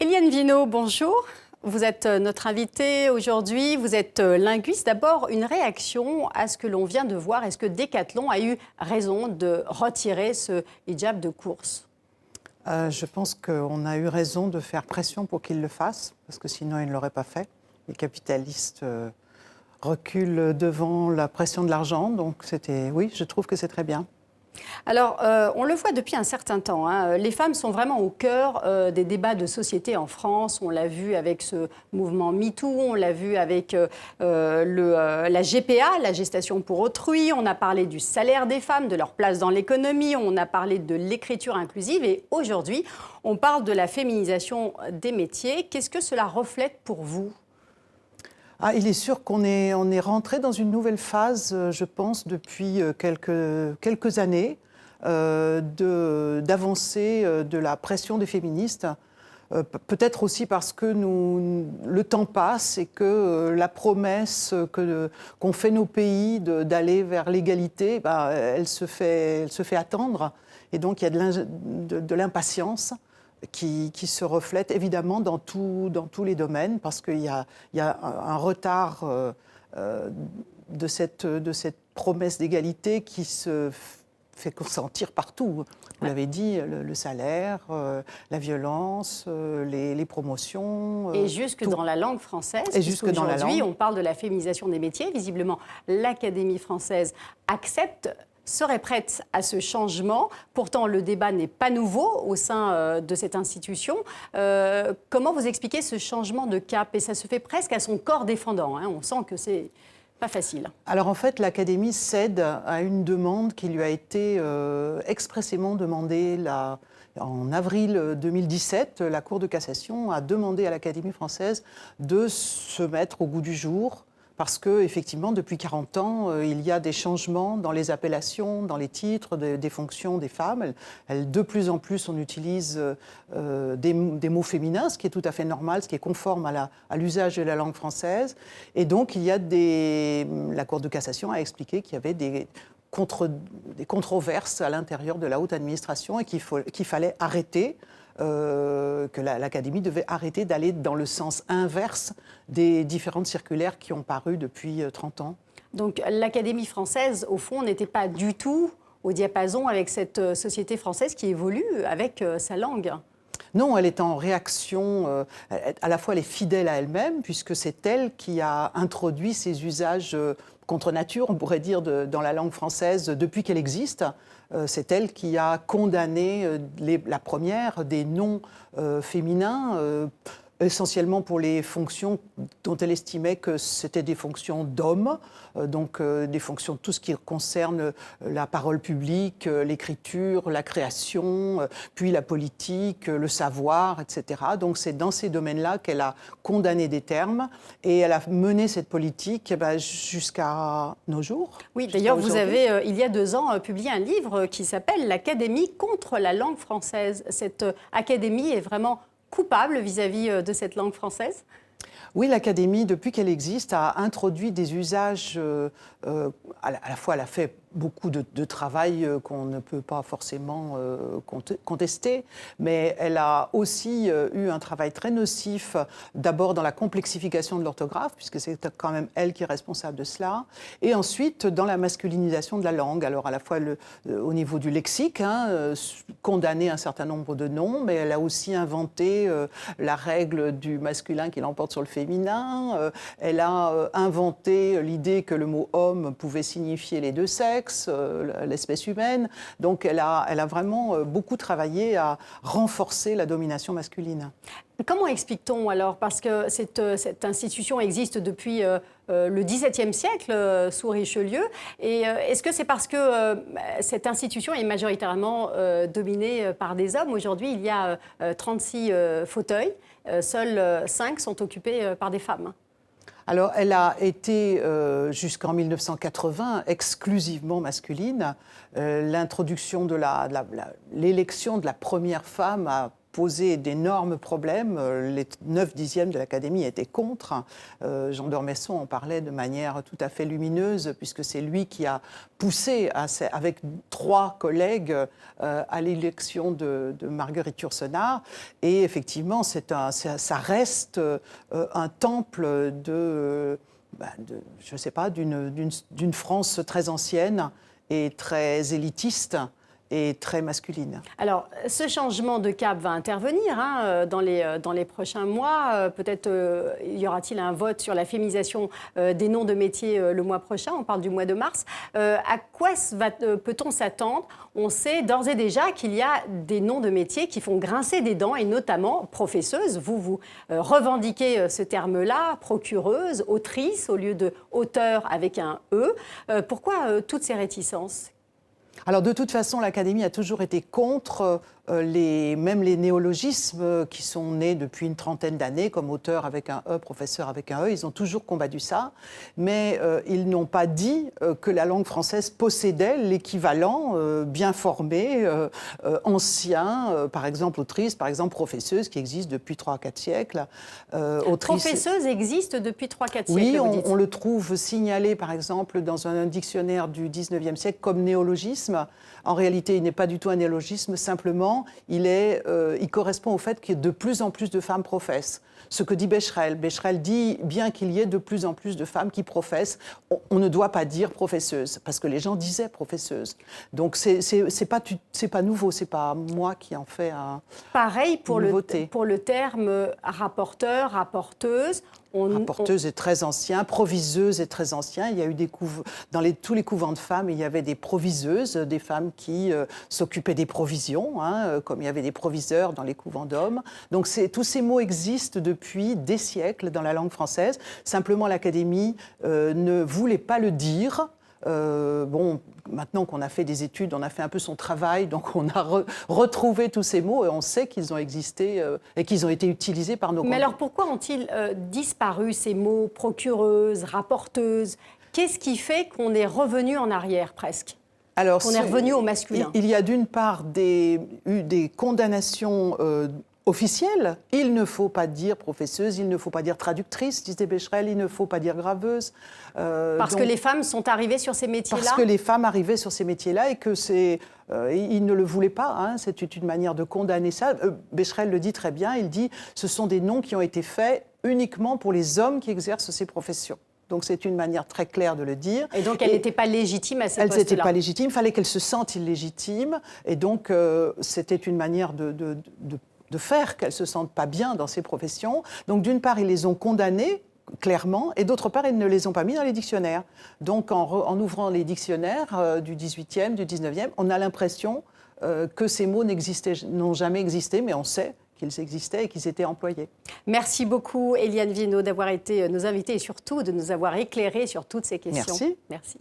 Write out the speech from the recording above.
Eliane Vineau, bonjour. Vous êtes notre invitée aujourd'hui, vous êtes linguiste. D'abord, une réaction à ce que l'on vient de voir. Est-ce que Decathlon a eu raison de retirer ce hijab de course? Je pense qu'on a eu raison de faire pression pour qu'il le fasse, parce que sinon il ne l'aurait pas fait. Les capitalistes reculent devant la pression de l'argent, donc oui, je trouve que c'est très bien. Alors, on le voit depuis un certain temps, hein, les femmes sont vraiment au cœur des débats de société en France. On l'a vu avec ce mouvement MeToo, on l'a vu avec la GPA, la gestation pour autrui. On a parlé du salaire des femmes, de leur place dans l'économie. On a parlé de l'écriture inclusive. Et aujourd'hui, on parle de la féminisation des métiers. Qu'est-ce que cela reflète pour vous ? Il est sûr qu'on est rentré dans une nouvelle phase, je pense, depuis quelques années, d'avancée de la pression des féministes. Peut-être aussi parce que le temps passe et que la promesse qu'ont fait nos pays d'aller vers l'égalité, elle se fait attendre. Et donc il y a de l'impatience qui se reflète évidemment dans tous les domaines, parce qu'il y a un retard de cette promesse d'égalité qui se fait sentir partout. Vous l'avez dit, le salaire, la violence, les promotions. Et jusque dans la langue française. Et jusque dans la langue. Aujourd'hui, on parle de la féminisation des métiers. Visiblement, l'Académie française serait prête à ce changement. Pourtant, le débat n'est pas nouveau au sein de cette institution. Comment vous expliquez ce changement de cap? Et ça se fait presque à son corps défendant, hein. On sent que c'est pas facile. Alors en fait, l'Académie cède à une demande qui lui a été expressément demandée en avril 2017. La Cour de cassation a demandé à l'Académie française de se mettre au goût du jour, parce qu'effectivement, depuis 40 ans, il y a des changements dans les appellations, dans les titres des fonctions des femmes. De plus en plus, on utilise des mots féminins, ce qui est tout à fait normal, ce qui est conforme à l'usage de la langue française. Et donc, la Cour de cassation a expliqué qu'il y avait des controverses à l'intérieur de la haute administration et qu'il fallait arrêter. Que l'Académie devait arrêter d'aller dans le sens inverse des différentes circulaires qui ont paru depuis 30 ans. Donc l'Académie française, au fond, n'était pas du tout au diapason avec cette société française qui évolue avec sa langue. Non, elle est en réaction, à la fois elle est fidèle à elle-même, puisque c'est elle qui a introduit ces usages contre nature, on pourrait dire, dans la langue française depuis qu'elle existe. C'est elle qui a condamné la première des noms féminins, essentiellement pour les fonctions dont elle estimait que c'était des fonctions d'hommes, donc des fonctions, tout ce qui concerne la parole publique, l'écriture, la création, puis la politique, le savoir, etc. Donc c'est dans ces domaines-là qu'elle a condamné des termes et elle a mené cette politique jusqu'à nos jours. Oui, d'ailleurs, vous avez, il y a 2 ans, publié un livre qui s'appelle « L'Académie contre la langue française ». Cette académie est vraiment coupable vis-à-vis de cette langue française? Oui, l'Académie, depuis qu'elle existe, a introduit des usages, à la fois elle a fait beaucoup de travail qu'on ne peut pas forcément contester, mais elle a aussi eu un travail très nocif, d'abord dans la complexification de l'orthographe, puisque c'est quand même elle qui est responsable de cela, et ensuite dans la masculinisation de la langue, alors à la fois au niveau du lexique, condamner un certain nombre de noms, mais elle a aussi inventé la règle du masculin qui l'emporte sur le féminin, elle a inventé l'idée que le mot homme pouvait signifier les deux sexes, l'espèce humaine. Donc elle a vraiment beaucoup travaillé à renforcer la domination masculine. Comment explique-t-on alors? Parce que cette institution existe depuis le XVIIe siècle, sous Richelieu. Et est-ce que c'est parce que cette institution est majoritairement dominée par des hommes? Aujourd'hui, il y a 36 fauteuils. Seuls 5 sont occupés par des femmes. Alors, elle a été, jusqu'en 1980, exclusivement masculine. L'introduction de l'élection de la première femme a posé d'énormes problèmes. Les 9/10 de l'Académie étaient contre. Jean d'Ormesson en parlait de manière tout à fait lumineuse, puisque c'est lui qui a poussé, avec 3 collègues, à l'élection de Marguerite Yourcenar. Et effectivement, ça reste un temple je ne sais pas, d'une France très ancienne et très élitiste et très masculine. Alors, ce changement de cap va intervenir dans les prochains mois. Peut-être y aura-t-il un vote sur la féminisation des noms de métiers le mois prochain. On parle du mois de mars. À quoi peut-on s'attendre? On sait d'ores et déjà qu'il y a des noms de métiers qui font grincer des dents, et notamment professeuse. Vous revendiquez ce terme-là, procureuse, autrice, au lieu de auteur avec un E. Pourquoi toutes ces réticences? Alors de toute façon, l'Académie a toujours été contre même les néologismes qui sont nés depuis une trentaine d'années, comme auteur avec un E, professeur avec un E. Ils ont toujours combattu ça, mais ils n'ont pas dit que la langue française possédait l'équivalent bien formé, ancien, par exemple autrice, par exemple professeuse, qui existe depuis 3 à 4 siècles. Professeuse existe depuis 3-4 siècles, oui, vous dites. on le trouve signalé, par exemple, dans un dictionnaire du 19e siècle comme néologisme. En réalité, il n'est pas du tout un néologisme, simplement, il correspond au fait que de plus en plus de femmes professent. Ce que dit Becherel. Becherel dit, bien qu'il y ait de plus en plus de femmes qui professent, on ne doit pas dire professeuse, parce que les gens disaient professeuse. Donc, c'est pas nouveau, c'est pas moi qui en fais un. Pareil pour le terme rapporteur, rapporteuse. Rapporteuse est très ancien, proviseuse est très ancien. Il y a eu dans tous les couvents de femmes, il y avait des proviseuses, des femmes qui s'occupaient des provisions, comme il y avait des proviseurs dans les couvents d'hommes. Donc tous ces mots existent depuis des siècles dans la langue française. Simplement, l'Académie ne voulait pas le dire. Maintenant qu'on a fait des études, on a fait un peu son travail, donc on a retrouvé tous ces mots et on sait qu'ils ont existé et qu'ils ont été utilisés par nos. Mais alors pourquoi ont-ils disparu ces mots procureuse, rapporteuse? Qu'est-ce qui fait qu'on est revenu en arrière presque? Alors, qu'on est revenu au masculin? Il y a d'une part eu des condamnations officielle. Il ne faut pas dire professeuse, il ne faut pas dire traductrice, disait Becherel, il ne faut pas dire graveuse. Parce que les femmes sont arrivées sur ces métiers-là? Parce que les femmes arrivaient sur ces métiers-là et que ils ne le voulaient pas. C'est une manière de condamner ça. Becherel le dit très bien, il dit ce sont des noms qui ont été faits uniquement pour les hommes qui exercent ces professions. Donc c'est une manière très claire de le dire. Et donc elle n'était pas légitime à ces postes-là? Elle n'était pas légitime, il fallait qu'elle se sente illégitime. Et donc c'était une manière de faire qu'elles ne se sentent pas bien dans ces professions. Donc d'une part, ils les ont condamnées, clairement, et d'autre part, ils ne les ont pas mis dans les dictionnaires. Donc en ouvrant les dictionnaires du 18e, du 19e, on a l'impression que ces mots n'ont jamais existé, mais on sait qu'ils existaient et qu'ils étaient employés. Merci beaucoup, Éliane Viennot, d'avoir été nos invités et surtout de nous avoir éclairés sur toutes ces questions. Merci. Merci.